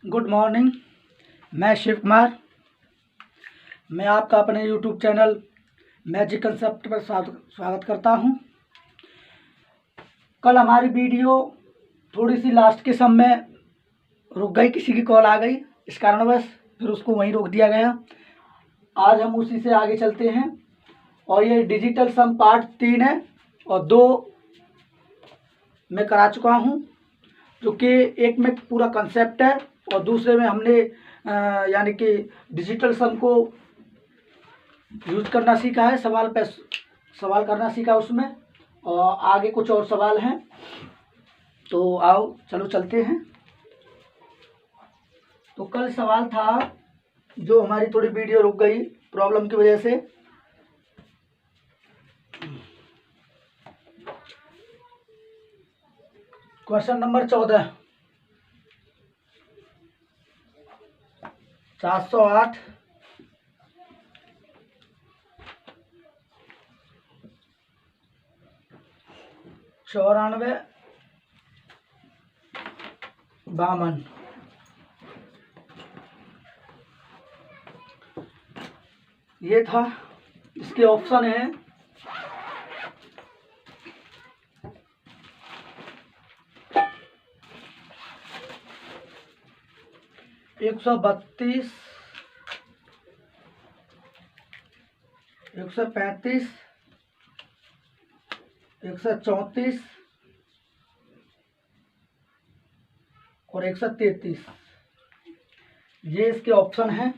Good morning. मैं शिव कुमार। मैं आपका अपने यूट्यूब चैनल मैजिक कंसेप्ट पर स्वागत करता हूं। कल हमारी वीडियो थोड़ी सी लास्ट के समय रुक गई, किसी की कॉल आ गई, इस कारणवश फिर उसको वहीं रोक दिया गया। आज हम उसी से आगे चलते हैं और ये डिजिटल सम पार्ट 3 है और 2 मैं करा चुका हूं, जो कि एक में पूरा कंसेप्ट है और दूसरे में हमने यानी कि डिजिटल सम को यूज करना सीखा है, सवाल पे सवाल करना सीखा उसमें, और आगे कुछ और सवाल हैं। तो आओ चलो चलते हैं। तो कल सवाल था जो हमारी थोड़ी वीडियो रुक गई प्रॉब्लम की वजह से। Question number 14, 708 94 52। ये था, इसके ऑप्शन है 132, 135, 134 और 133। ये इसके ऑप्शन हैं।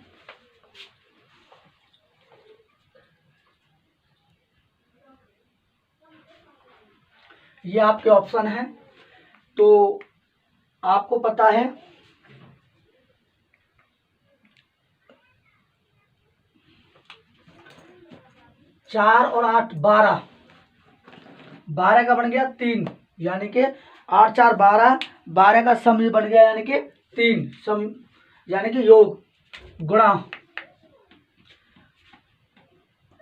ये आपके ऑप्शन हैं। तो आपको पता है 4 और 8 12, 12 का बन गया 3, यानी कि 8 4 12, 12 का सम बन गया यानी कि 3 सम, यानी कि योग गुणा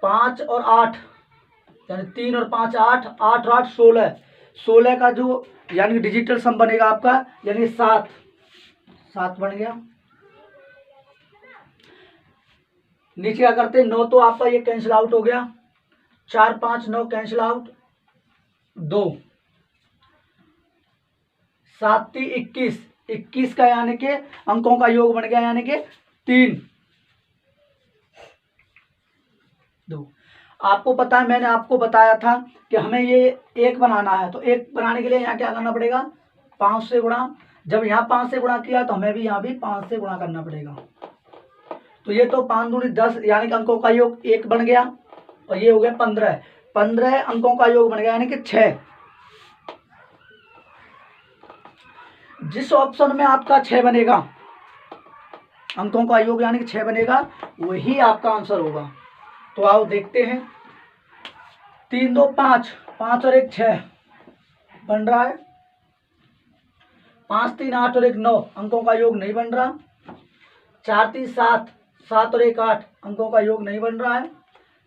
5 और 8, यानी 3 और 5 8, 8 और 8 16, 16 का जो यानी कि डिजिटल सम बनेगा आपका, यानी 7 7 बन गया। नीचे क्या करते हैं, 9 तो आपका ये कैंसिल आउट हो गया, 4 5 9 कैंसिल आउट, 2 7 3 21, 21 का यानी कि अंकों का योग बन गया, यानी कि 3 2। आपको पता है, मैंने आपको बताया था कि हमें ये एक बनाना है, तो एक बनाने के लिए यहाँ क्या करना पड़ेगा, 5 से गुणा। जब यहाँ 5 से गुणा किया तो हमें भी यहाँ भी 5 से गुणा करना पड़ेगा। तो ये तो 5 दूनी 10, यानी कि अंकों का योग 1 बन गया, और ये हो गया 15, 15 अंकों का योग बन गया, यानी कि 6। जिस ऑप्शन में आपका 6 बनेगा, अंकों का योग यानी कि 6 बनेगा, वही आपका आंसर होगा। तो आओ देखते हैं। 3 2 5, 5 और 1 6 बन रहा है। 5 3 8 और 1 9, अंकों का योग नहीं बन रहा। 4 3 7, 7 और 1 8, अंकों का योग नहीं बन रहा है।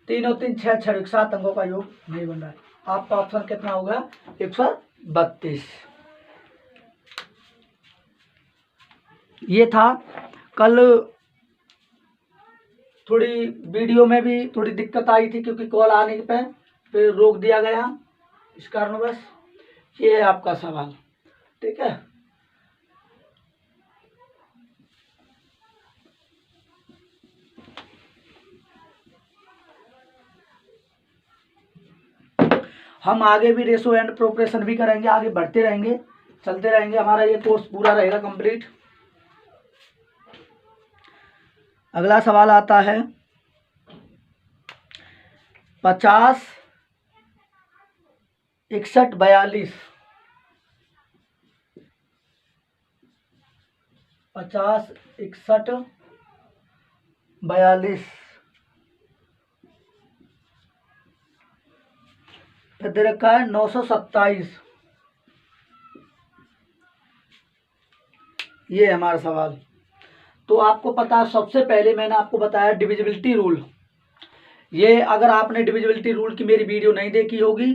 3 और 3 6, 6 और 1 7, अंकों का योग नहीं बन रहा है। आपका ऑप्शन कितना होगा, 132। ये था। कल थोड़ी वीडियो में भी थोड़ी दिक्कत आई थी, क्योंकि कॉल आने पे फिर रोक दिया गया, इस कारणवश। ये है आपका सवाल, ठीक है। हम आगे भी रेशो एंड प्रोग्रेशन भी करेंगे, आगे बढ़ते रहेंगे, चलते रहेंगे, हमारा ये कोर्स पूरा रहेगा कंप्लीट। अगला सवाल आता है 50 61 42। 50 61 42 फिर दे रखा है 927। ये है हमारा सवाल। तो आपको पता है, सबसे पहले मैंने आपको बताया डिविजिबिलिटी रूल। ये अगर आपने डिविजिबिलिटी रूल की मेरी वीडियो नहीं देखी होगी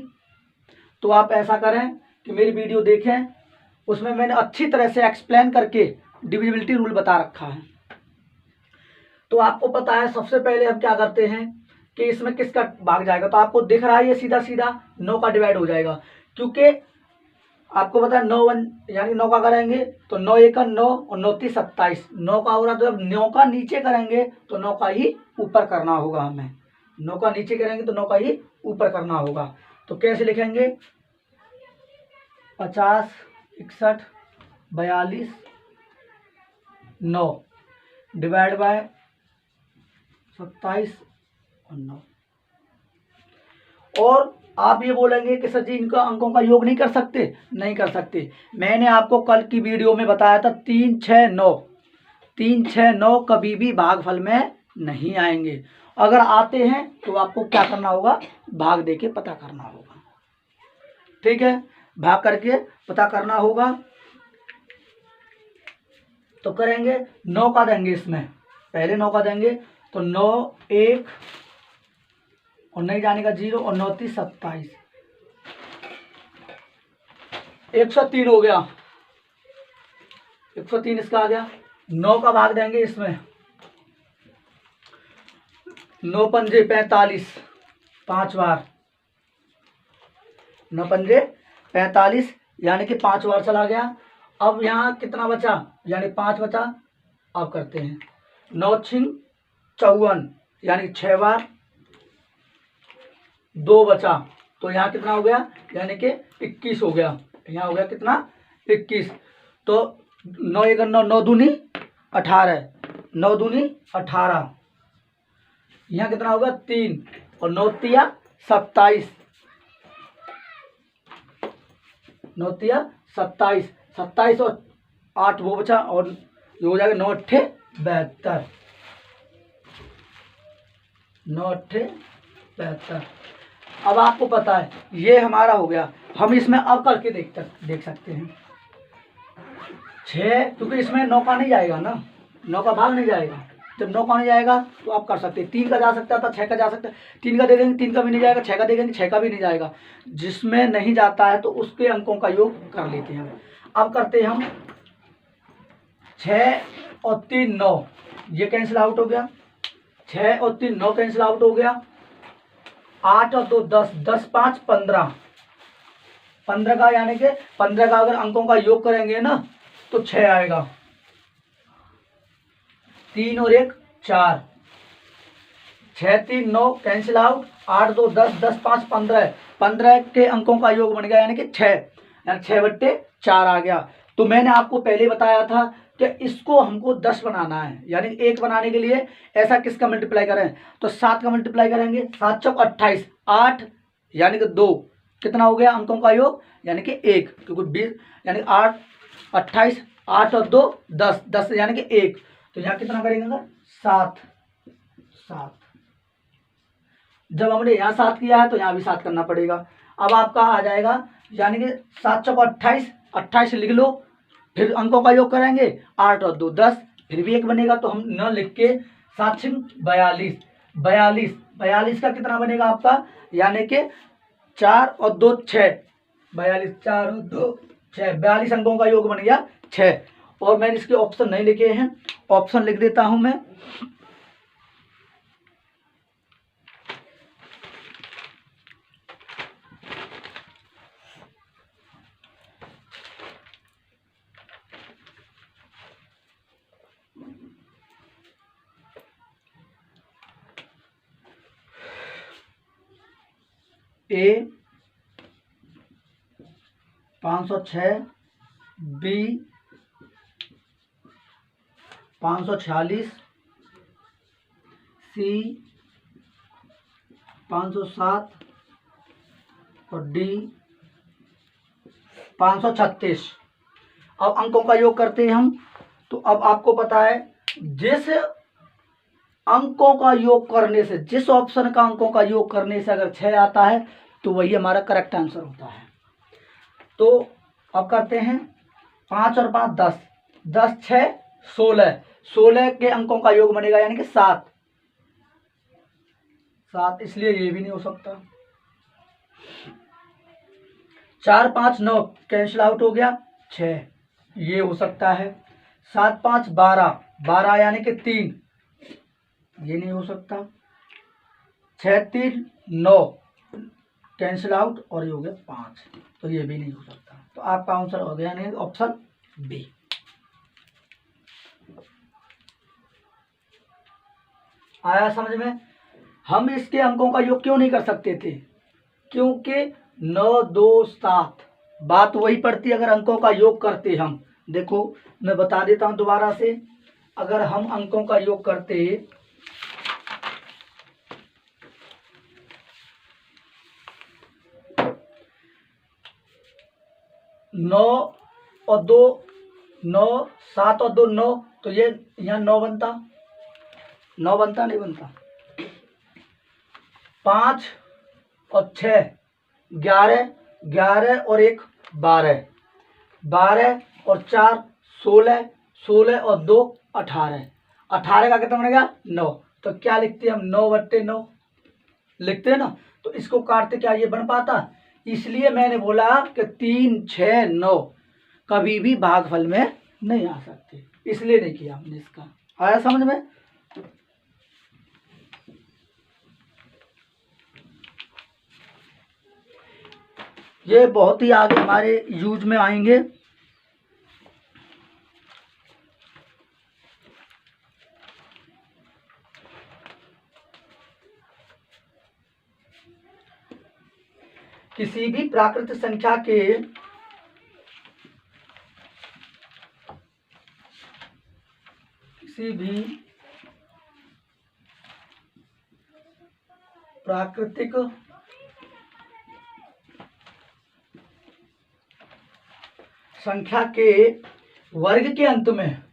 तो आप ऐसा करें कि मेरी वीडियो देखें, उसमें मैंने अच्छी तरह से एक्सप्लेन करके डिविजिबिलिटी रूल बता रखा है। तो आपको पता है सबसे पहले हम क्या करते हैं कि इसमें किसका भाग जाएगा, तो आपको दिख रहा है ये सीधा सीधा 9 का डिवाइड हो जाएगा, क्योंकि आपको पता है 9 1 यानी 9 का करेंगे तो 9 1 9 और 9 3 27, 9 का हो रहा, तो जब 9 का नीचे करेंगे तो 9 का ही ऊपर करना होगा हमें, 9 का नीचे करेंगे तो 9 का ही ऊपर करना होगा। तो कैसे लिखेंगे, 50 61 42 9 डिवाइड बाय 27 और 9। और आप ये बोलेंगे कि सर जी इनका अंकों का योग नहीं कर सकते, नहीं कर सकते। मैंने आपको कल की वीडियो में बताया था 3 6 9, 3 6 9 कभी भी भागफल में नहीं आएंगे। अगर आते हैं तो आपको क्या करना होगा, भाग दे के पता करना होगा। ठीक है, भाग करके पता करना होगा। तो करेंगे 9 का देंगे, इसमें पहले 9 का देंगे तो 9 1 और नहीं जाने का 0 और 9 3 27, 103 हो गया, 103 इसका आ गया। 9 का भाग देंगे इसमें, 9 पंजे 45, 5 बार, 9 पंजे 45 यानी कि 5 बार चला गया। अब यहाँ कितना बचा, यानी 5 बचा। अब करते हैं 9 6 54 यानी 6 बार, 2 बचा, तो यहाँ कितना हो गया, यानी कि 21 हो गया। यहाँ हो गया कितना, 21। तो 9 1 9, 9 दूनी 18, 9 दूनी 18, यहाँ कितना होगा 3 और 9 तिया 27, 9 तिया 27, 27 और 8 वो बचा, और ये हो जाएगा 9 अट्ठे 72, 9 अट्ठे 72। अब आपको पता है ये हमारा हो गया। हम इसमें अब करके देख सकते हैं 6, क्योंकि इसमें 9 का नहीं जाएगा ना, 9 का भाग नहीं जाएगा। जब 9 का नहीं जाएगा तो आप कर सकते हैं, 3 का जा सकता था, 6 का जा सकता है, 3 का दे देंगे 3 का भी नहीं जाएगा, 6 का दे देंगे 6 का भी नहीं जाएगा। जिसमें नहीं जाता है तो उसके अंकों का योग कर लेते हैं। अब करते हैं हम 6 और 3 9, ये कैंसिल आउट हो गया, 6 और 3 9 कैंसिल आउट हो गया। 8 और 2 10, 10 5 15, 15 का यानी कि 15 का अगर अंकों का योग करेंगे ना तो 6 आएगा। 3 और 1 4, 6 3 9 कैंसिल आउट, 8 2 10, 10 5 15, 15 के अंकों का योग बन गया यानी कि 6, यानी 6/4 आ गया। तो मैंने आपको पहले बताया था कि इसको हमको 10 बनाना है, यानी 1 बनाने के लिए ऐसा किसका मल्टीप्लाई करें, तो 7 का मल्टीप्लाई करेंगे, 7 चौक 28, 8 यानी कि 2, कितना हो गया अंकों का योग, यानी कि 1, क्योंकि 20 यानी 8 28, 8 और 2 10, 10 यानी कि 1, तो यहाँ कितना करेंगे 7 7। जब हमने यहाँ 7 किया है तो यहाँ भी 7 करना पड़ेगा। अब आपका आ जाएगा यानी कि 7 चौक 28, 28 लिख लो, फिर अंकों का योग करेंगे 8 और 2 10, फिर भी 1 बनेगा, तो हम न लिख के 7 6 42, 42 42 का कितना बनेगा आपका, यानी कि 4 और 2 6, 42 4 और 2 6, 42 अंकों का योग बन गया 6। और मैंने इसके ऑप्शन नहीं लिखे हैं, ऑप्शन लिख देता हूं मैं। ए 506, बी 546, सी 507 और डी 536। अब अंकों का योग करते हैं हम। तो अब आपको पता है जिस अंकों का योग करने से, जिस ऑप्शन का अंकों का योग करने से अगर 6 आता है तो वही हमारा करेक्ट आंसर होता है। तो अब करते हैं 5 और 5 10, 10 6 16, 16 के अंकों का योग बनेगा यानी कि 7, 7, इसलिए ये भी नहीं हो सकता। 4 5 9 कैंसिल आउट हो गया 6, ये हो सकता है। 7 5 12, 12 यानी कि 3, ये नहीं हो सकता। 6 3 9, कैंसिल आउट, और ये हो गया 5, तो ये भी नहीं हो सकता। तो आपका आंसर हो गया नहीं ऑप्शन बी। आया समझ में? हम इसके अंकों का योग क्यों नहीं कर सकते थे? क्योंकि 9 2 7 बात वही पड़ती अगर अंकों का योग करते हम। देखो मैं बता देता हूं दोबारा से, अगर हम अंकों का योग करते 9 और 2 9, 7 और 2 9, तो ये यहाँ 9 बनता, 9 बनता नहीं बनता। 5 और 6 11, 11 और 1 12, 12 और 4 16, 16 और 2 18, 18 का कितना बनेगा 9। तो क्या लिखते हैं हम 9/9 लिखते हैं ना। तो इसको काटते क्या ये बन पाता? इसलिए मैंने बोला कि 3 6 9 कभी भी भागफल में नहीं आ सकते, इसलिए नहीं किया हमने इसका। आया समझ में? ये बहुत ही आगे हमारे यूज में आएंगे। किसी भी प्राकृत संख्या के किसी भी प्राकृतिक संख्या के वर्ग के अंत में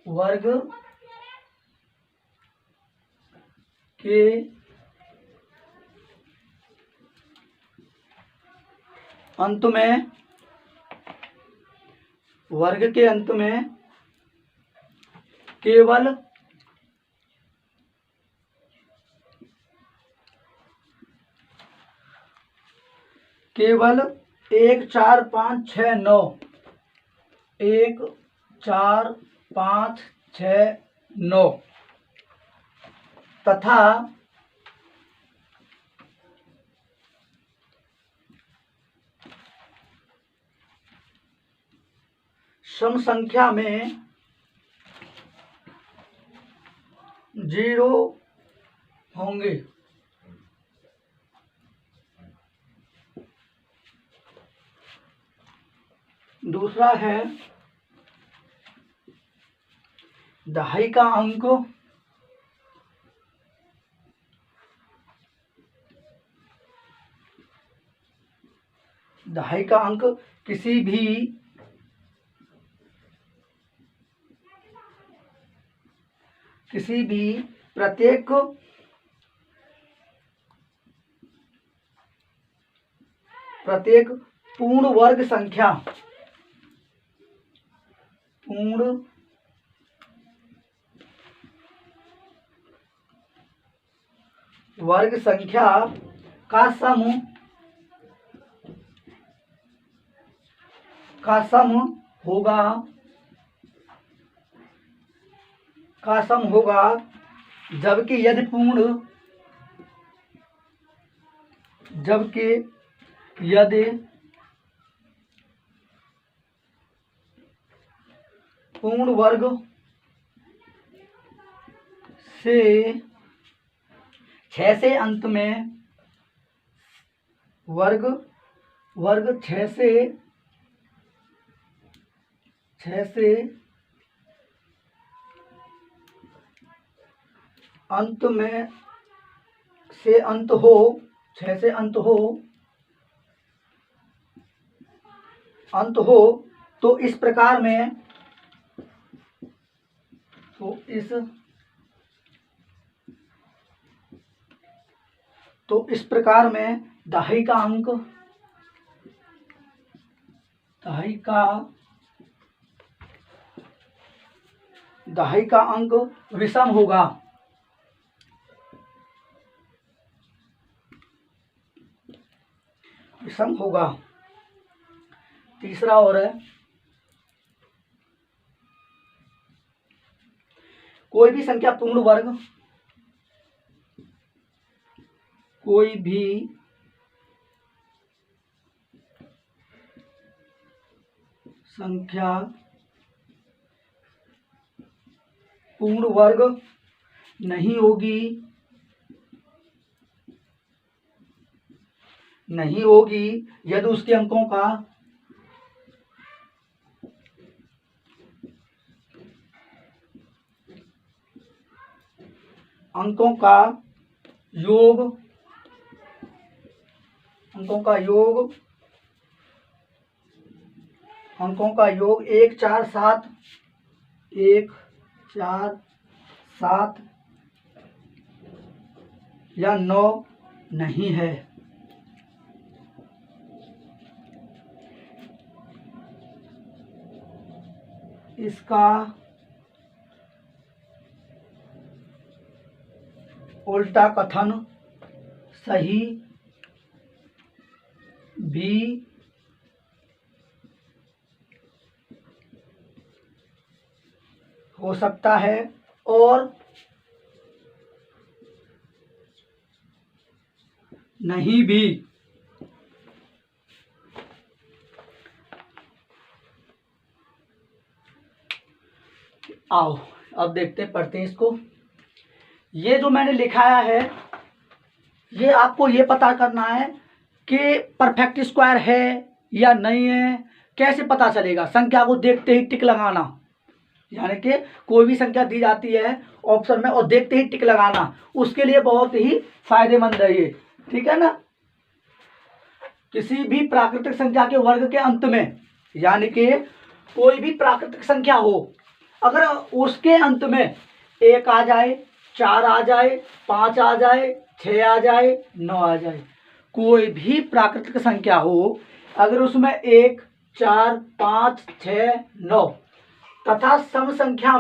वर्ग के अंत में वर्ग के अंत में केवल केवल 1 4 5 6 9 1 4 5 6 9 तथा सम संख्या में 0 होंगे। दूसरा है दहाई का अंक दहाई का अंक किसी भी प्रत्येक पूर्ण वर्ग संख्या का सम होगा जबकि यदि पूर्ण वर्ग से 6 से अंत में वर्ग 6 से अंत में से अंत हो 6 से अंत हो तो इस प्रकार में दहाई का अंक विषम होगा। तीसरा और है कोई भी संख्या पूर्ण वर्ग, कोई भी संख्या पूर्ण वर्ग नहीं होगी, यदि उसके अंकों का योग 1 4 7 या 9 नहीं है। इसका उल्टा कथन सही भी हो सकता है और नहीं भी। आओ अब देखते हैं, पढ़ते हैं इसको। ये जो मैंने लिखाया है, ये आपको ये पता करना है कि परफेक्ट स्क्वायर है या नहीं है। कैसे पता चलेगा? संख्या को देखते ही टिक लगाना, यानी कि कोई भी संख्या दी जाती है ऑप्शन में और देखते ही टिक लगाना, उसके लिए बहुत ही फायदेमंद है ये, ठीक है ना। किसी भी प्राकृतिक संख्या के वर्ग के अंत में, यानी कि कोई भी प्राकृतिक संख्या हो, अगर उसके अंत में 1 आ जाए, 4 आ जाए, 5 आ जाए, 6 आ जाए, 9 आ जाए, कोई भी प्राकृतिक संख्या हो, अगर उसमें 1 4 5 6 9 तथा सम संख्या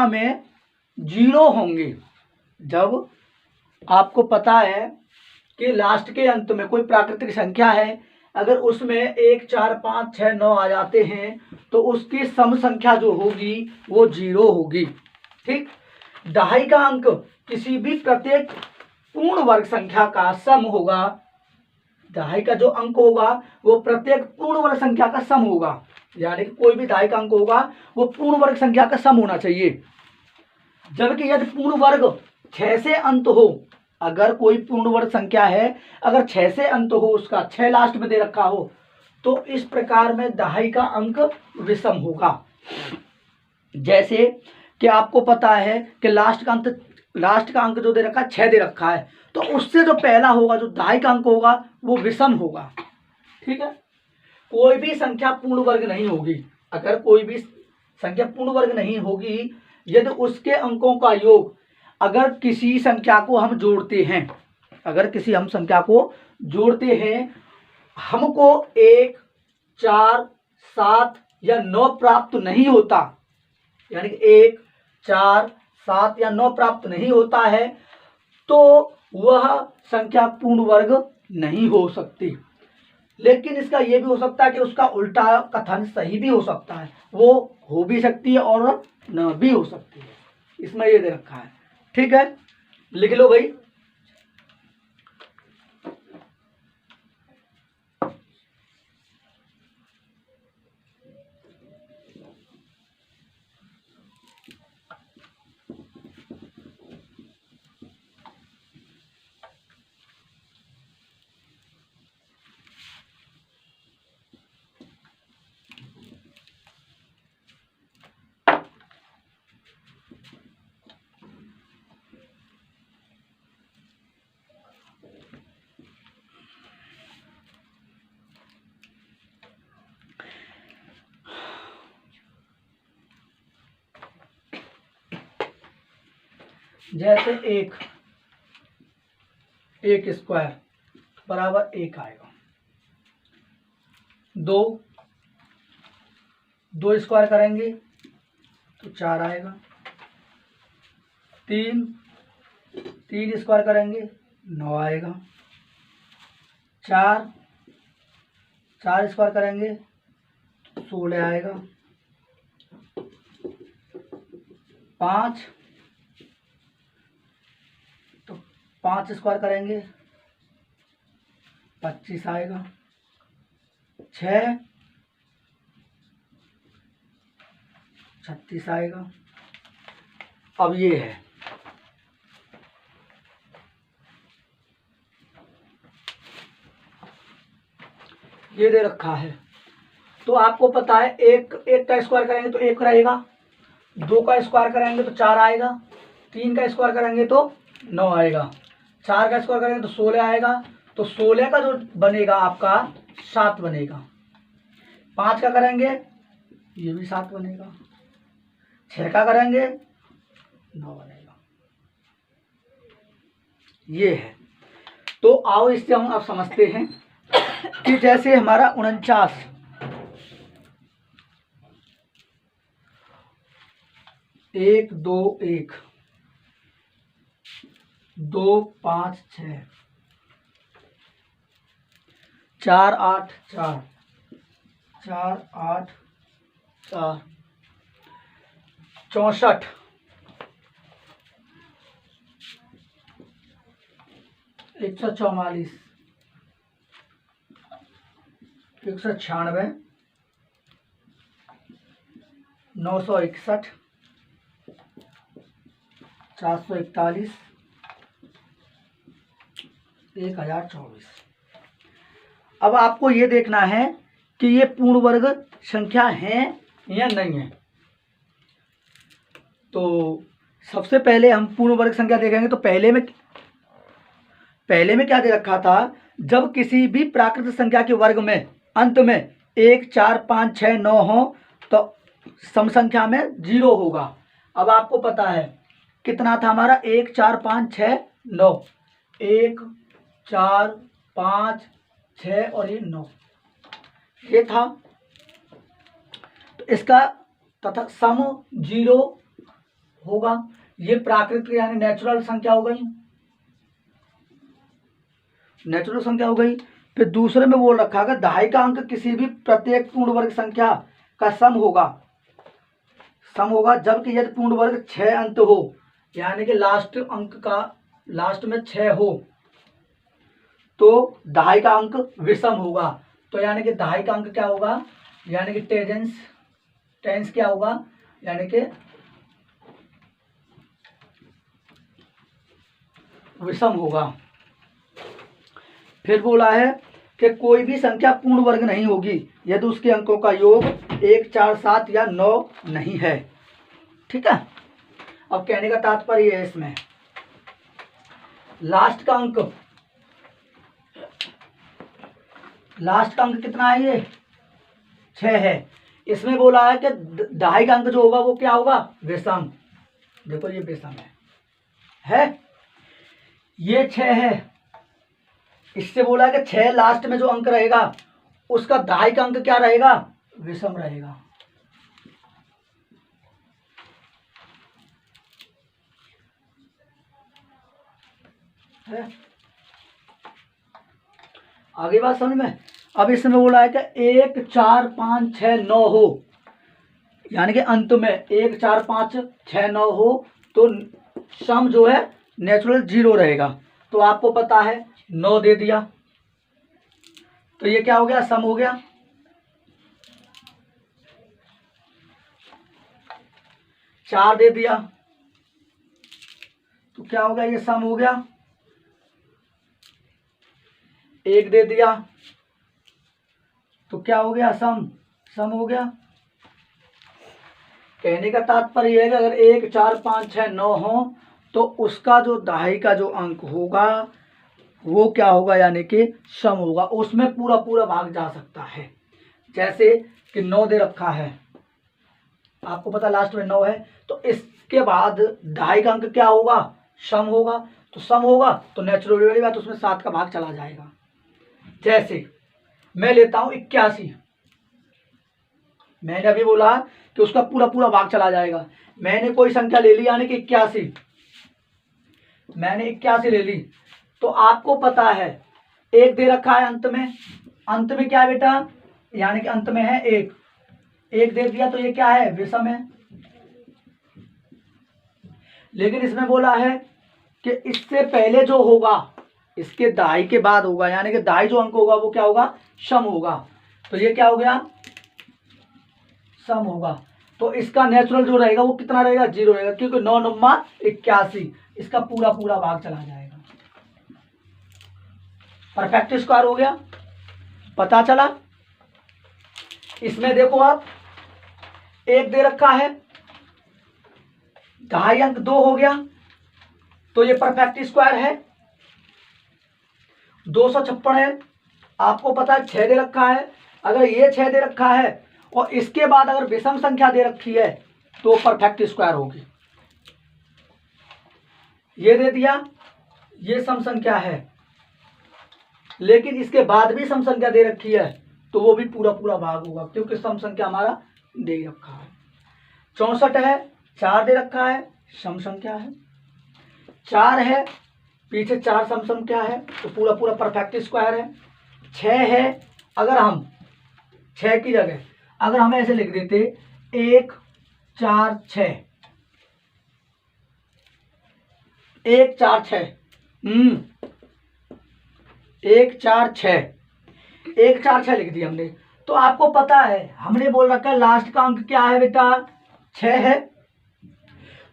में 0 होंगे। जब आपको पता है कि लास्ट के अंत में कोई प्राकृतिक संख्या है, अगर उसमें 1 4 5 6 9 आ जाते हैं तो उसकी सम संख्या जो होगी वो 0 होगी, ठीक। दहाई का अंक किसी भी प्रत्येक पूर्ण वर्ग संख्या का सम होगा। दहाई का जो अंक होगा वो प्रत्येक पूर्ण वर्ग संख्या का सम होगा, यानी कि कोई भी दहाई का अंक होगा वो पूर्ण वर्ग संख्या का सम होना चाहिए। जबकि यदि पूर्ण वर्ग 6 से अंत हो, अगर कोई पूर्ण वर्ग संख्या है, अगर 6 से अंत हो, उसका 6 लास्ट में दे रखा हो, तो इस प्रकार में दहाई का अंक विषम होगा। जैसे कि आपको पता है कि लास्ट का अंक जो दे रखा है 6 दे रखा है, तो उससे जो पहला होगा, जो दहाई का अंक होगा, वो विषम होगा, ठीक है। कोई भी संख्या पूर्ण वर्ग नहीं होगी। अगर कोई भी संख्या पूर्ण वर्ग नहीं होगी यदि उसके अंकों का योग, अगर किसी संख्या को हम जोड़ते हैं, हमको 1 4 7 या 9 प्राप्त नहीं होता, यानी कि 1 4 7 या 9 प्राप्त नहीं होता है, तो वह संख्या पूर्ण वर्ग नहीं हो सकती। लेकिन इसका यह भी हो सकता है कि उसका उल्टा कथन सही भी हो सकता है, वो हो भी सकती है और न भी हो सकती है। इसमें ये दे रखा है, ठीक है, लिख लो भाई। जैसे 1 स्क्वायर बराबर 1 आएगा। 2 स्क्वायर करेंगे तो 4 आएगा। 3 स्क्वायर करेंगे 9 आएगा। 4 स्क्वायर करेंगे 16 आएगा। 5, तो 5 स्क्वायर करेंगे 25 आएगा। 6 36 आएगा। अब ये है, ये दे रखा है, तो आपको पता है एक का स्क्वायर करेंगे तो 1 रहेगा, 2 का स्क्वायर करेंगे तो 4 आएगा, 3 का स्क्वायर करेंगे तो 9 आएगा, 4 का स्क्वायर करेंगे तो 16 आएगा। तो 16 का जो बनेगा आपका 7 बनेगा। 5 का करेंगे ये भी 7 बनेगा। 6 का करेंगे 9 बनेगा। ये है। तो आओ इससे हम अब समझते हैं कि जैसे हमारा 49 1 2 1 2 5 6 4 8 4 4 8 4 64 144 196 961 441 1024। अब आपको ये देखना है कि ये पूर्ण वर्ग संख्या है या नहीं है। तो सबसे पहले हम पूर्ण वर्ग संख्या देखेंगे। तो पहले में क्या दे रखा था, जब किसी भी प्राकृत संख्या के वर्ग में अंत में 1 4 5 6 9 हो तो सम संख्या में 0 होगा। अब आपको पता है कितना था हमारा, 1 4 5 6 9, 1 4 5 6 और ये 9, ये था। तो इसका तथा सम 0 होगा। ये प्राकृतिक यानी नेचुरल संख्या हो गई, नेचुरल संख्या हो गई। फिर दूसरे में बोल रखा है दहाई का अंक किसी भी प्रत्येक पूर्ण वर्ग संख्या का सम होगा, जबकि यदि पूर्ण वर्ग 6 अंक हो, यानी कि लास्ट अंक का लास्ट में 6 हो तो दहाई का अंक विषम होगा। तो यानी कि दहाई का अंक क्या होगा, यानी कि टेंस क्या होगा, यानी कि विषम होगा। फिर बोला है कि कोई भी संख्या पूर्ण वर्ग नहीं होगी यदि उसके अंकों का योग 1 4 7 या 9 नहीं है। ठीक है। अब कहने का तात्पर्य है इसमें लास्ट का अंक कितना है, ये 6 है। इसमें बोला है कि दहाई का अंक जो होगा वो क्या होगा, विषम। देखो ये विषम है, ये 6 है। इससे बोला है कि 6 लास्ट में जो अंक रहेगा उसका दहाई का अंक क्या रहेगा, विषम रहेगा। है आगे बात समझ में। अब इसमें बोला है कि 1 4 5 6 9 हो, यानी कि अंत में 1 4 5 6 9 हो तो सम जो है नेचुरल 0 रहेगा। तो आपको पता है 9 दे दिया तो ये क्या हो गया, सम हो गया। 4 दे दिया तो क्या हो गया, ये सम हो गया। 1 दे दिया तो क्या हो गया, सम हो गया। कहने का तात्पर्य है कि अगर 1 4 5 6 9 हो तो उसका जो दहाई का जो अंक होगा वो क्या होगा, यानी कि सम होगा। उसमें पूरा पूरा भाग जा सकता है। जैसे कि 9 दे रखा है, आपको पता लास्ट में 9 है, तो इसके बाद दहाई का अंक क्या होगा, सम होगा। तो सम होगा तो नेचुरल वाली बात उसमें 7 का भाग चला जाएगा। जैसे मैं लेता हूं 81, मैंने अभी बोला कि उसका पूरा पूरा भाग चला जाएगा। मैंने कोई संख्या ले ली यानी कि 81, मैंने 81 ले ली तो आपको पता है 1 दे रखा है अंत में क्या है बेटा, यानी कि अंत में है 1 दे दिया तो ये क्या है, विषम है। लेकिन इसमें बोला है कि इससे पहले जो होगा, इसके दहाई के बाद होगा, यानी कि दहाई जो अंक होगा वो क्या होगा, सम होगा। तो ये क्या हो गया, सम होगा। तो इसका नेचुरल जो रहेगा वो कितना रहेगा, 0 रहेगा, क्योंकि 9 9 81, इसका पूरा पूरा भाग चला जाएगा। परफेक्ट स्क्वायर हो गया, पता चला। इसमें देखो आप, एक दे रखा है, दहाई अंक 2 हो गया, तो ये परफेक्ट स्क्वायर है। 256 है, आपको पता है 6 दे रखा है। अगर ये 6 दे रखा है और इसके बाद अगर विषम संख्या दे रखी है तो परफेक्ट स्क्वायर होगी। ये दे दिया, ये सम संख्या है, लेकिन इसके बाद भी सम संख्या दे रखी है तो वो भी पूरा पूरा भाग होगा, क्योंकि सम संख्या हमारा दे रखा है। 64 है, 4 दे रखा है, सम संख्या है। 4 है, पीछे 4 सम संख्या है, तो पूरा पूरा परफेक्ट स्क्वायर है। 6 है, अगर हम 6 की जगह अगर हम ऐसे लिख देते 1 4 6, 1 4 6, 1 4 6, 1 4 6 लिख दिया हमने। तो आपको पता है हमने बोल रखा है लास्ट का अंक क्या है बेटा, 6 है।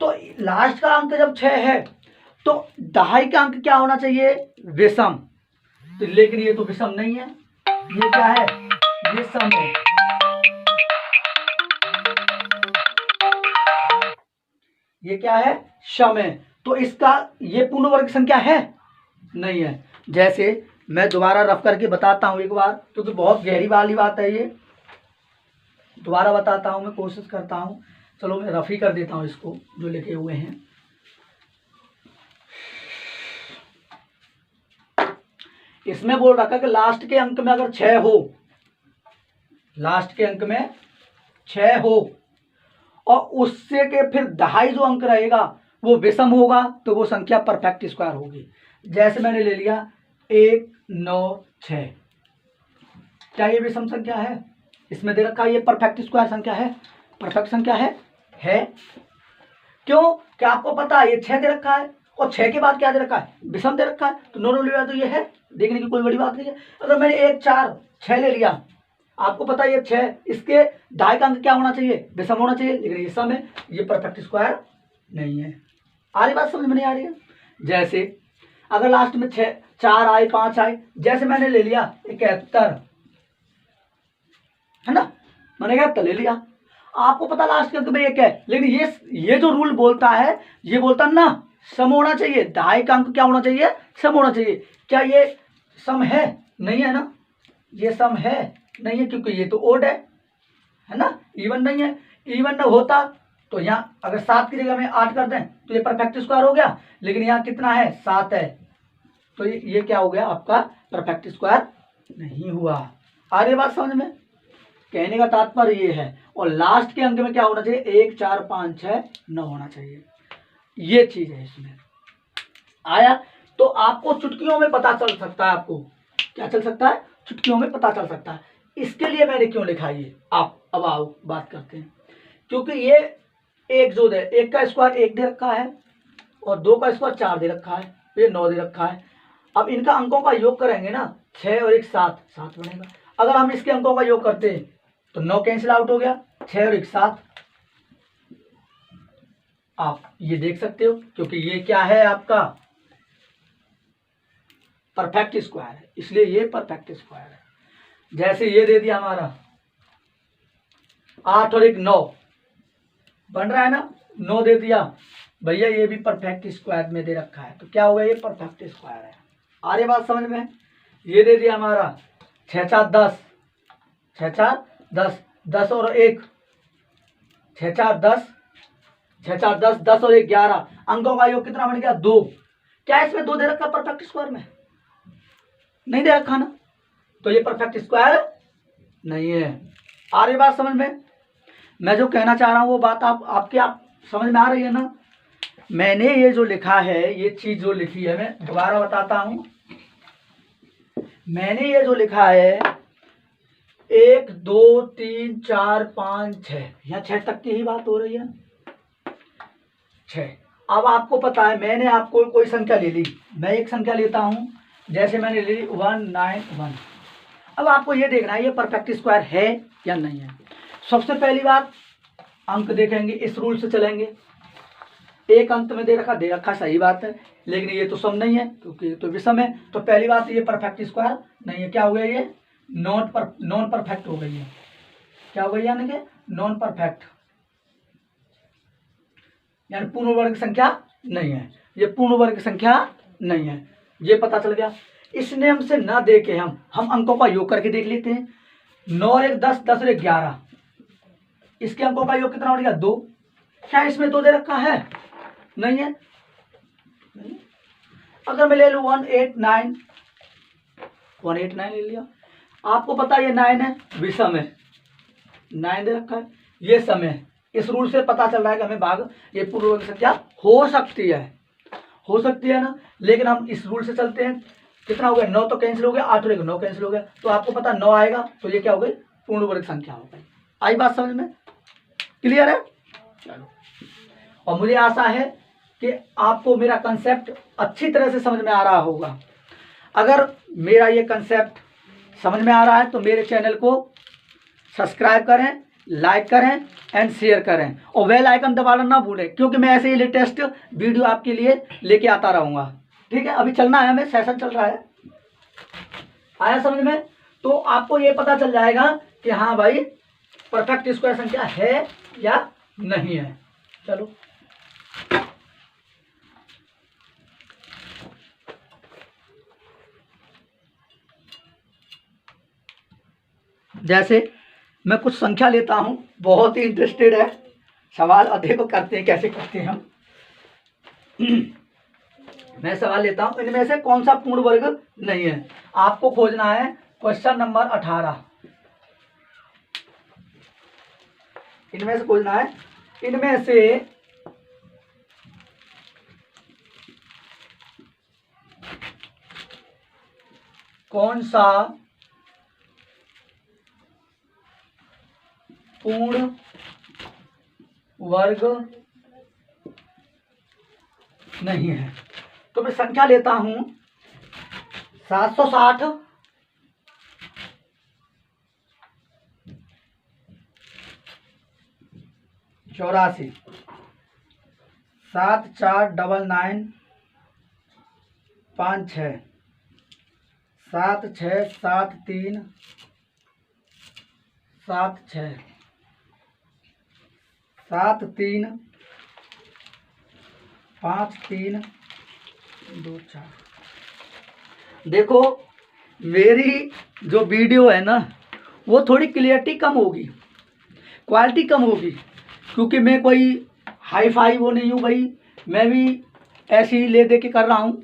तो लास्ट का अंक जब 6 है तो दहाई का अंक क्या होना चाहिए, विषम। तो लेकिन ये तो विषम नहीं है, ये क्या है, ये सम है। ये क्या है, सम है। तो इसका ये पूर्ण वर्ग संख्या है, नहीं है। जैसे मैं दोबारा रफ करके बताता हूं एक बार, क्योंकि बहुत गहरी वाली बात है ये। दोबारा बताता हूं, मैं कोशिश करता हूं। चलो मैं रफ ही कर देता हूं इसको, जो लिखे हुए हैं। इसमें बोल रखा कि लास्ट के अंक में अगर 6 हो, लास्ट के अंक में 6 हो और उससे के फिर दहाई जो अंक रहेगा वो विषम होगा, तो वो संख्या परफेक्ट स्क्वायर होगी। जैसे मैंने ले लिया 1 9 6, क्या ये विषम संख्या है, इसमें दे रखा है ये परफेक्ट स्क्वायर संख्या है, परफेक्ट संख्या है। क्यों, क्या आपको पता है ये 6 दे रखा है और 6 के बाद क्या दे रखा है, विषम दे रखा है, तो नॉर्मल तो ये है, देखने की कोई बड़ी बात नहीं है। अगर मैंने 1 4 6 ले लिया, आपको पता है ये 6, इसके दहाई का अंक क्या होना चाहिए, विषम होना चाहिए, लेकिन ये सम है, ये परफेक्ट स्क्वायर नहीं है। आ रही बात समझ में, नहीं आ रही है। जैसे अगर लास्ट में 6 4 आए 5 आए, जैसे मैंने ले लिया 71, है ना, मैंने 71 ले लिया, आपको पता लास्ट के अंक में 1 है, लेकिन ये जो रूल बोलता है, ये बोलता ना सम होना चाहिए, दहाई का अंक क्या होना चाहिए, सम होना चाहिए। क्या ये सम है, नहीं है ना, ये सम है नहीं है, क्योंकि ये तो ओड है ना, इवन नहीं है। इवन न होता तो यहाँ अगर 7 की जगह में 8 कर दें तो ये परफेक्ट स्क्वायर हो गया, लेकिन यहाँ कितना है, 7 है, तो ये क्या हो गया, आपका परफेक्ट स्क्वायर नहीं हुआ। आ रही बात समझ में, कहने का तात्पर्य ये है। और लास्ट के अंक में क्या होना चाहिए, 1 4 5 6 9 होना चाहिए, ये चीज है इसमें। आया, तो आपको चुटकियों में पता चल सकता है, आपको क्या चल सकता है, चुटकियों में पता चल सकता है। इसके लिए मैंने क्यों लिखा ये, आप अब आओ बात करते हैं। क्योंकि ये एक जो दे, 1 का स्क्वायर 1 दे रखा है और 2 का स्क्वायर 4 दे रखा है, तो ये 9 दे रखा है। अब इनका अंकों का योग करेंगे ना, 6 और 1 7 7 बनेगा। अगर हम इसके अंकों का योग करते हैं तो 9 कैंसिल आउट हो गया, 6 और 1 7। आप ये देख सकते हो, क्योंकि ये क्या है, आपका परफेक्ट स्क्वायर है, इसलिए ये परफेक्ट स्क्वायर है। जैसे ये दे दिया हमारा 8 और 1 9 बन रहा है ना, 9 दे दिया भैया, ये भी परफेक्ट स्क्वायर में दे रखा है, तो क्या होगा, ये परफेक्ट स्क्वायर है। आ रही बात समझ में। ये दे दिया हमारा 6 4 10, 6 4 10, 10 और 1 6 4 10, 6 4 10, 10 और 1 11, अंकों का योग कितना बन गया, 2। क्या इसमें 2 दे रखा परफेक्ट स्क्वायर में, नहीं दे रखा ना, तो ये परफेक्ट स्क्वायर नहीं है। आ रही बात समझ में, मैं जो कहना चाह रहा हूं वो बात आप समझ में आ रही है ना। मैंने ये जो लिखा है, ये चीज जो लिखी है, मैं दोबारा बताता हूं। मैंने ये जो लिखा है 1 2 3 4 5 6, यहाँ 6 तक की ही बात हो रही है, 6, अब आपको पता है, मैंने आपको कोई संख्या ले ली, मैं एक संख्या लेता हूँ, जैसे मैंने ले ली 191। अब आपको ये देखना है ये परफेक्ट स्क्वायर है या नहीं है। सबसे पहली बात अंक देखेंगे, इस रूल से चलेंगे। एक अंक में दे रखा सही बात है, लेकिन ये तो सम नहीं है क्योंकि तो विषम है। तो पहली बात ये परफेक्ट स्क्वायर नहीं है। क्या हो गया, ये नॉन परफेक्ट हो गई है। क्या हो गई, यानी कि नॉन परफेक्ट, यानी पूर्ण वर्ग संख्या नहीं है, ये पूर्ण वर्ग संख्या नहीं है, ये पता चल गया। इस नियम से ना देके हम अंकों का योग करके देख लेते हैं। 9 और 1 10, 10 और 1 11, इसके अंकों का योग कितना हो गया, 2। क्या इसमें 2 दे रखा है, नहीं है, नहीं। अगर मैं ले लूं 189, 189 ले लिया, आपको पता है ये 9 है, विषम है, 9 दे रखा है, ये सम है। इस रूल से पता चल रहा है कि हमें भाग ये पूर्ण वर्ग संख्या हो सकती है ना। लेकिन हम इस रूल से चलते हैं, कितना हो गया, 9 तो कैंसिल हो गया, 8 और 1 9 कैंसिल हो गया, तो आपको पता 9 आएगा, तो ये क्या हो गई, पूर्ण वर्ग संख्या हो गई। आई बात समझ में, क्लियर है। चलो, और मुझे आशा है कि आपको मेरा कंसेप्ट अच्छी तरह से समझ में आ रहा होगा। अगर मेरा ये कंसेप्ट समझ में आ रहा है तो मेरे चैनल को सब्सक्राइब करें, लाइक करें एंड शेयर करें, और बेल आइकन दबाना ना भूलें, क्योंकि मैं ऐसे ही लेटेस्ट वीडियो आपके लिए लेके आता रहूँगा। ठीक है, अभी चलना है, हमें सेशन चल रहा है, आया समझ में। तो आपको ये पता चल जाएगा कि हाँ भाई परफेक्ट स्क्वायर संख्या है या नहीं है। चलो, जैसे मैं कुछ संख्या लेता हूं, बहुत ही इंटरेस्टेड है सवाल, अधिक को करते हैं, कैसे करते हैं हम। मैं सवाल लेता हूं, इनमें से कौन सा पूर्ण वर्ग नहीं है। आपको खोजना है क्वेश्चन नंबर 18, इनमें से खोजना है, इनमें से कौन सा पूर्ण वर्ग नहीं है। तो मैं संख्या लेता हूं 760, 84, 7499, 56, 7673, 76, 73, 53, 24। देखो मेरी जो वीडियो है ना, वो थोड़ी क्लियरिटी कम होगी, क्वालिटी कम होगी, क्योंकि मैं कोई हाई फाई वो नहीं हूँ भाई, मैं भी ऐसे ही ले दे के कर रहा हूँ।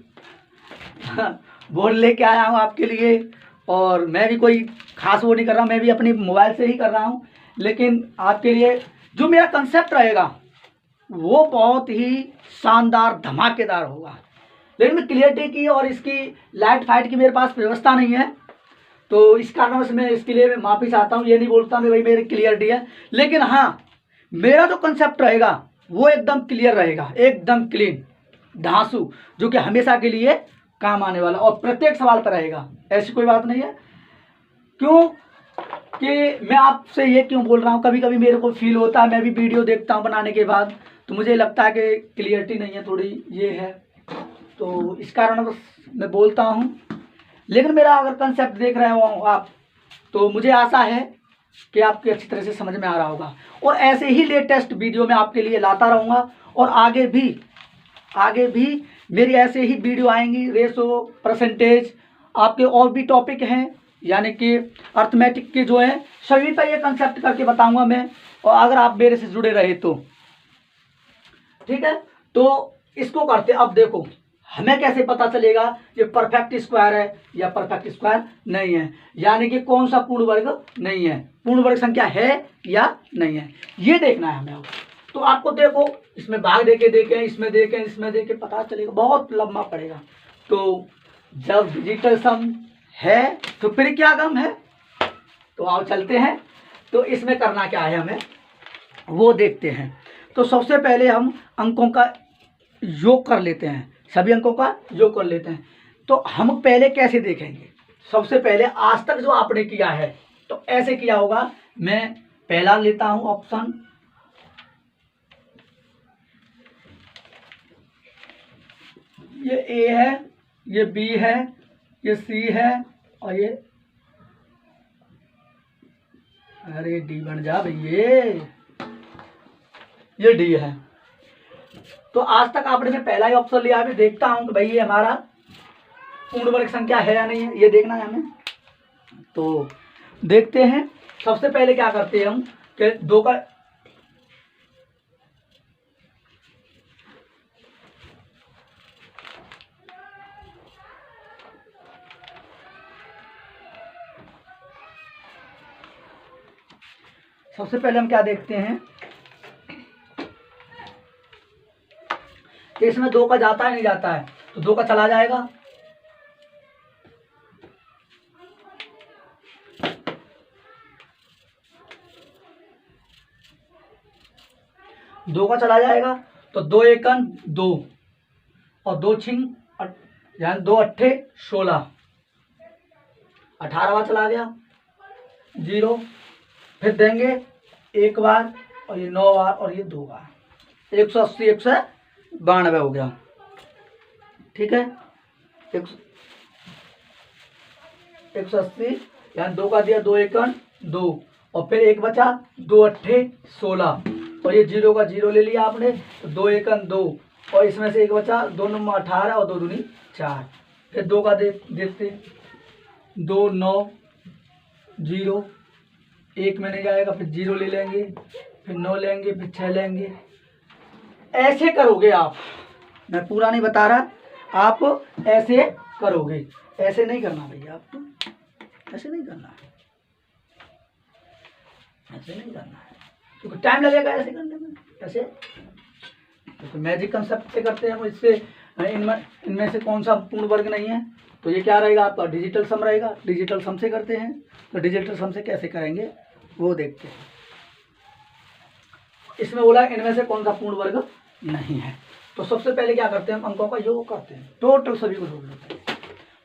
बोर्ड लेके आया हूँ आपके लिए, और मैं भी कोई खास वो नहीं कर रहा, मैं भी अपनी मोबाइल से ही कर रहा हूँ। लेकिन आपके लिए जो मेरा कंसेप्ट रहेगा वो बहुत ही शानदार धमाकेदार होगा। लेकिन मैं क्लियरिटी की और इसकी लाइट फाइट की मेरे पास व्यवस्था नहीं है, तो इस कारण से मैं इसके लिए माफ़ी चाहता हूँ। ये नहीं बोलता मैं भाई मेरी क्लियरिटी है, लेकिन हाँ मेरा जो कंसेप्ट रहेगा वो एकदम क्लियर रहेगा, एकदम क्लीन धांसू, जो कि हमेशा के लिए काम आने वाला और प्रत्येक सवाल पर रहेगा। ऐसी कोई बात नहीं है। क्यों कि मैं आपसे ये क्यों बोल रहा हूँ, कभी कभी मेरे को फील होता है, मैं भी वीडियो देखता हूँ बनाने के बाद, तो मुझे लगता है कि क्लियरिटी नहीं है, थोड़ी ये है, तो इस कारण बस मैं बोलता हूँ। लेकिन मेरा अगर कंसेप्ट देख रहे हो आप, तो मुझे आशा है कि आपकी अच्छी तरह से समझ में आ रहा होगा, और ऐसे ही लेटेस्ट वीडियो मैं आपके लिए लाता रहूँगा, और आगे भी मेरी ऐसे ही वीडियो आएंगी। रेशो, परसेंटेज, आपके और भी टॉपिक हैं, यानी कि अर्थमेटिक के जो हैं सभी पर ये कंसेप्ट करके बताऊंगा मैं, और अगर आप मेरे से जुड़े रहे तो ठीक है। तो इसको करते, अब देखो हमें कैसे पता चलेगा ये परफेक्ट स्क्वायर है या परफेक्ट स्क्वायर नहीं है, यानी कि कौन सा पूर्ण वर्ग नहीं है, पूर्ण वर्ग संख्या है या नहीं है, ये देखना है हमें। तो आपको देखो इसमें भाग देके देखें, इसमें देखें, पता चलेगा, बहुत लंबा पड़ेगा। तो जब डिजिटल सम है तो फिर क्या गम है। तो आओ चलते हैं, तो इसमें करना क्या है हमें वो देखते हैं। तो सबसे पहले हम अंकों का योग कर लेते हैं, सभी अंकों का योग कर लेते हैं। तो हम पहले कैसे देखेंगे, सबसे पहले आज तक जो आपने किया है तो ऐसे किया होगा। मैं पहला लेता हूं ऑप्शन, ये ए है, ये बी है, ये सी है और अरे डी बन जा भैये, ये डी है। तो आज तक आपने मैं पहला ही ऑप्शन लिया, अभी देखता हूं कि भाई ये हमारा पूर्ण वर्ग संख्या है या नहीं है, ये देखना है हमें। तो देखते हैं, सबसे पहले क्या करते हैं हम कि दो का सबसे पहले हम क्या देखते हैं, इसमें दो का जाता है नहीं जाता है, तो दो का चला जाएगा, दो का चला जाएगा। तो दो एकन दो और दो छिंग यानी दो अट्ठे 16, 18वां चला गया 0, फिर देंगे एक बार और ये 9 बार और ये 2 बार, 180 192 हो गया। ठीक है, 180 यानी 2 का दिया, 2 एकन 2 और फिर एक बचा, 2 अट्ठे 16 और ये 0 का 0 ले लिया आपने, तो 2 एकन 2 और इसमें से एक बचा, 2 नंबर 18 और 2 दूनी 4, फिर 2 का देखते 2 9 0, एक में नहीं जाएगा, फिर 0 ले लेंगे, फिर 9 लेंगे, फिर 6 लेंगे। ऐसे करोगे आप, मैं पूरा नहीं बता रहा, आप ऐसे करोगे, ऐसे नहीं करना भैया, आपको ऐसे नहीं करना है, ऐसे नहीं करना है क्योंकि टाइम लगेगा ऐसे करने में। ऐसे तो मैजिक कंसेप्ट से करते हैं हम, इससे इनमें से कौन सा पूर्ण वर्ग नहीं है, तो ये क्या रहेगा आपका डिजिटल सम रहेगा। डिजिटल सम से करते हैं, तो डिजिटल सम से कैसे करेंगे वो देखते हैं। इसमें बोला इनमें से कौन सा पूर्ण वर्ग नहीं है, तो सबसे पहले क्या करते हैं हम अंकों का योग करते हैं, टोटल सभी को जोड़ लेते हैं।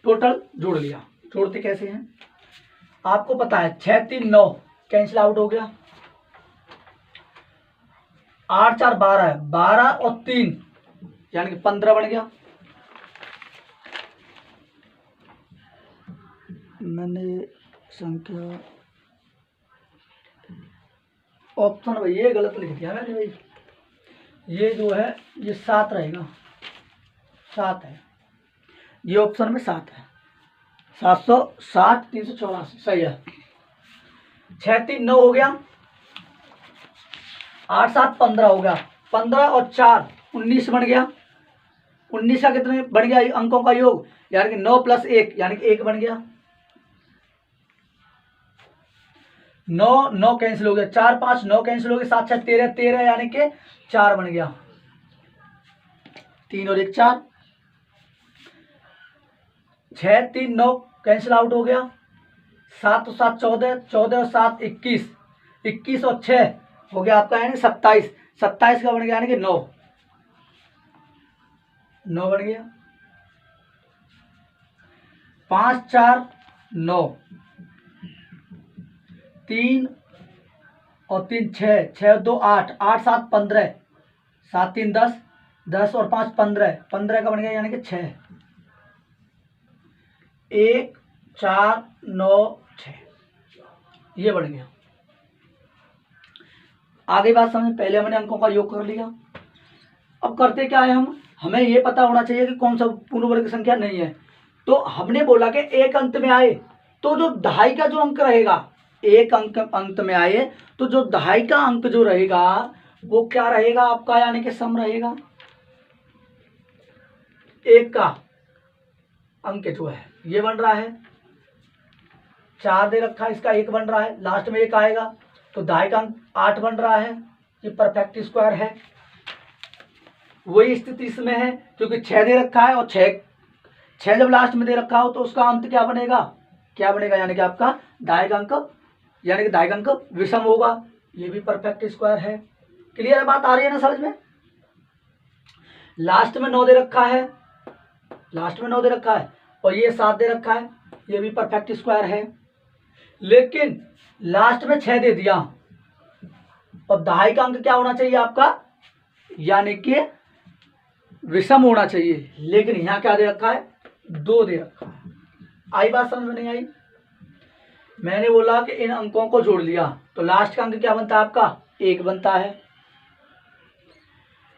टोटल जोड़ लिया, जोड़ते कैसे हैं आपको पता है, 6 3 9 कैंसिल आउट हो गया, 8 4 12 है, 12 और 3 यानी कि 15 बन गया। मैंने संख्या ऑप्शन भाई ये गलत लिख दिया मैंने भाई, ये जो है ये 7 रहेगा, 7 है, ये ऑप्शन में 7 है, 760 384 सही है। 6 3 9 हो गया, 8 7 15 हो गया, 15 और 4 19 बन गया, 19 का कितने बन गया अंकों का योग, यानी कि 9 + 1 यानी कि 1 बन गया। 9 9 कैंसिल हो गया, 4 5 9 कैंसिल हो गया, 7 6 13 13 यानी कि 4 बन गया, 3 और 1 4, 6 3 9 कैंसिल आउट हो गया, 7 और 7 14 14 और 7 21 21 और 6 हो गया आपका यानी 27 27 का बन गया यानी कि 9 9 बन गया, 5 4 9, 3 और 3 6 6 2 8 8 7 15 7 3 10 10 और 5 15 15 का बन गया यानी कि 6 1 4 9 6 ये बन गया। आगे बात समझ, पहले हमने अंकों का योग कर लिया, अब करते क्या है हम, हमें ये पता होना चाहिए कि कौन सा पूर्ण वर्ग संख्या नहीं है। तो हमने बोला कि एक अंत में आए तो जो दहाई का जो अंक रहेगा, एक अंक में आए तो जो दहाई का अंक जो रहेगा वो क्या रहेगा आपका, यानी कि सम रहेगा। एक का अंक जो है ये बन रहा है, 4 दे रखा है, इसका 1 बन रहा है, लास्ट में 1 आएगा तो दहाई का अंक 8 बन रहा है, ये परफेक्ट स्क्वायर है। वही स्थिति इसमें है क्योंकि 6 दे रखा है और 6 जब लास्ट में दे रखा हो तो उसका अंत क्या बनेगा, यानी कि आपका दहाई का अंक, यानी कि दहाई का अंक विषम होगा, ये भी परफेक्ट स्क्वायर है। क्लियर बात आ रही है ना समझ में। लास्ट में 9 दे रखा है, लास्ट में 9 दे रखा है, और ये 7 दे रखा है, ये भी परफेक्ट स्क्वायर है। लेकिन लास्ट में 6 दे दिया, और दहाई का अंक क्या होना चाहिए आपका, यानी कि विषम होना चाहिए। लेकिन यहाँ क्या दे रखा है, 2 दे रखा है। आई बात समझ में नहीं आई? मैंने बोला कि इन अंकों को जोड़ लिया तो लास्ट का अंक क्या बनता है आपका, 1 बनता है।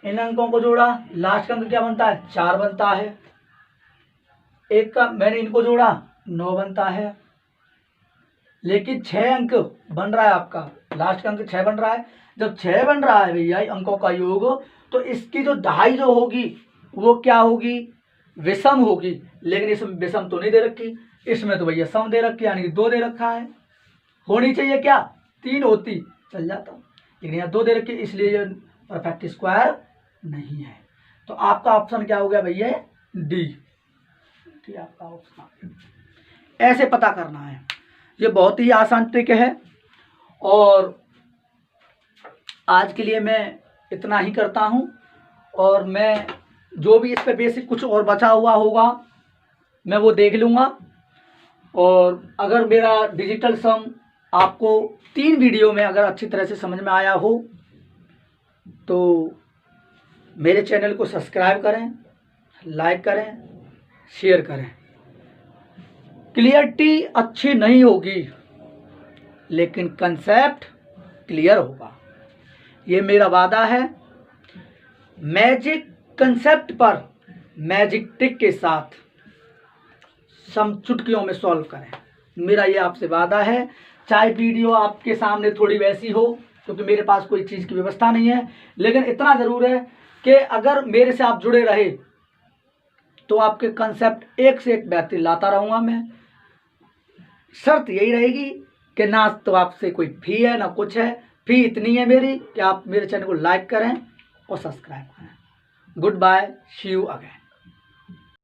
इन अंकों को जोड़ा, लास्ट का अंक क्या बनता है, 4 बनता है। एक का मैंने इनको जोड़ा, 9 बनता है। लेकिन 6 अंक बन रहा है आपका, लास्ट का अंक 6 बन रहा है। जब 6 बन रहा है भैया अंकों का योग, तो इसकी जो दहाई जो होगी वो क्या होगी, विषम होगी। लेकिन इसमें विषम तो नहीं दे रखी, इसमें तो भैया सम दे रखी, यानी कि 2 दे रखा है। होनी चाहिए क्या, 3 होती चल जाता, लेकिन यहाँ 2 दे रखी, इसलिए ये परफेक्ट स्क्वायर नहीं है। तो आपका ऑप्शन क्या हो गया भैया, डी। ठीक है, आपका ऑप्शन ऐसे पता करना है। ये बहुत ही आसान ट्रिक है, और आज के लिए मैं इतना ही करता हूँ। और मैं जो भी इस पे बेसिक कुछ और बचा हुआ होगा मैं वो देख लूँगा। और अगर मेरा डिजिटल सम आपको 3 वीडियो में अगर अच्छी तरह से समझ में आया हो तो मेरे चैनल को सब्सक्राइब करें, लाइक करें, शेयर करें। क्लियरिटी अच्छी नहीं होगी लेकिन कंसेप्ट क्लियर होगा, ये मेरा वादा है। मैजिक कंसेप्ट पर मैजिक ट्रिक के साथ सम चुटकियों में सॉल्व करें, मेरा ये आपसे वादा है। चाहे वीडियो आपके सामने थोड़ी वैसी हो, क्योंकि मेरे पास कोई चीज़ की व्यवस्था नहीं है, लेकिन इतना ज़रूर है कि अगर मेरे से आप जुड़े रहे तो आपके कंसेप्ट एक से एक बेहतरीन लाता रहूँगा मैं। शर्त यही रहेगी कि ना तो आपसे कोई फी है ना कुछ है, फी इतनी है मेरी कि आप मेरे चैनल को लाइक करें और सब्सक्राइब करें। Good bye, see you again.